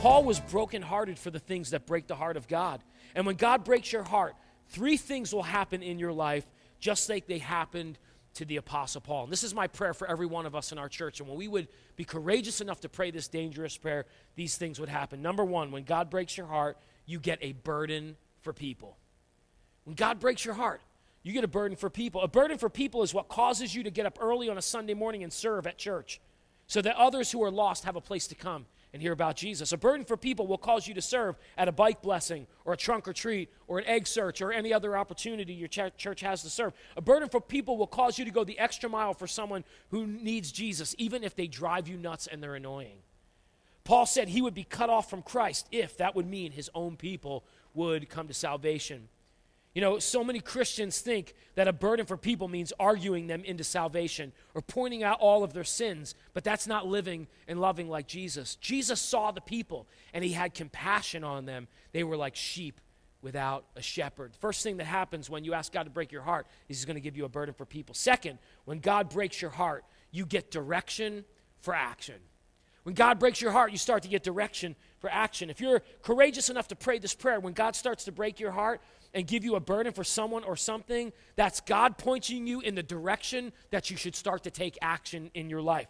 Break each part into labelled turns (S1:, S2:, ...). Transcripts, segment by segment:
S1: Paul was brokenhearted for the things that break the heart of God. And when God breaks your heart, 3 things will happen in your life just like they happened to the Apostle Paul. And this is my prayer for every one of us in our church. And when we would be courageous enough to pray this dangerous prayer, these things would happen. Number 1, when God breaks your heart, you get a burden for people. When God breaks your heart, you get a burden for people. A burden for people is what causes you to get up early on a Sunday morning and serve at church so that others who are lost have a place to come and hear about Jesus. A burden for people will cause you to serve at a bike blessing or a trunk or treat or an egg search or any other opportunity your church has to serve. A burden for people will cause you to go the extra mile for someone who needs Jesus, even if they drive you nuts and they're annoying. Paul said he would be cut off from Christ if that would mean his own people would come to salvation. You know, so many Christians think that a burden for people means arguing them into salvation or pointing out all of their sins, but that's not living and loving like Jesus. Jesus saw the people, and he had compassion on them. They were like sheep without a shepherd. First thing that happens when you ask God to break your heart is he's going to give you a burden for people. Second, when God breaks your heart, you get direction for action. When God breaks your heart, you start to get direction for action. If you're courageous enough to pray this prayer, when God starts to break your heart and give you a burden for someone or something, that's God pointing you in the direction that you should start to take action in your life.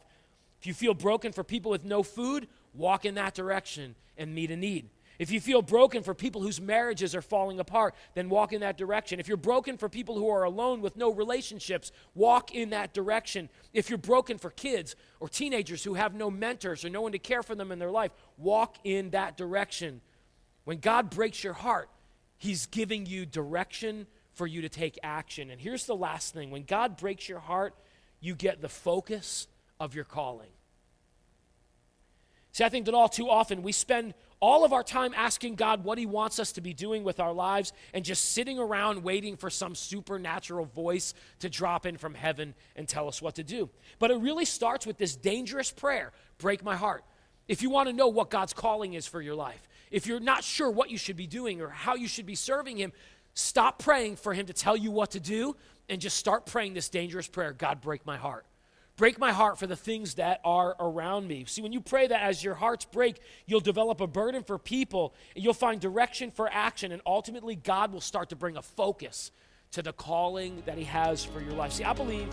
S1: If you feel broken for people with no food, walk in that direction and meet a need. If you feel broken for people whose marriages are falling apart, then walk in that direction. If you're broken for people who are alone with no relationships, walk in that direction. If you're broken for kids or teenagers who have no mentors or no one to care for them in their life, walk in that direction. When God breaks your heart, he's giving you direction for you to take action. And here's the last thing. When God breaks your heart, you get the focus of your calling. See, I think that all too often we spend all of our time asking God what he wants us to be doing with our lives and just sitting around waiting for some supernatural voice to drop in from heaven and tell us what to do. But it really starts with this dangerous prayer, break my heart. If you want to know what God's calling is for your life, if you're not sure what you should be doing or how you should be serving him, stop praying for him to tell you what to do and just start praying this dangerous prayer, God, break my heart. Break my heart for the things that are around me. See, when you pray that, as your hearts break, you'll develop a burden for people, and you'll find direction for action, and ultimately God will start to bring a focus to the calling that he has for your life. See, I believe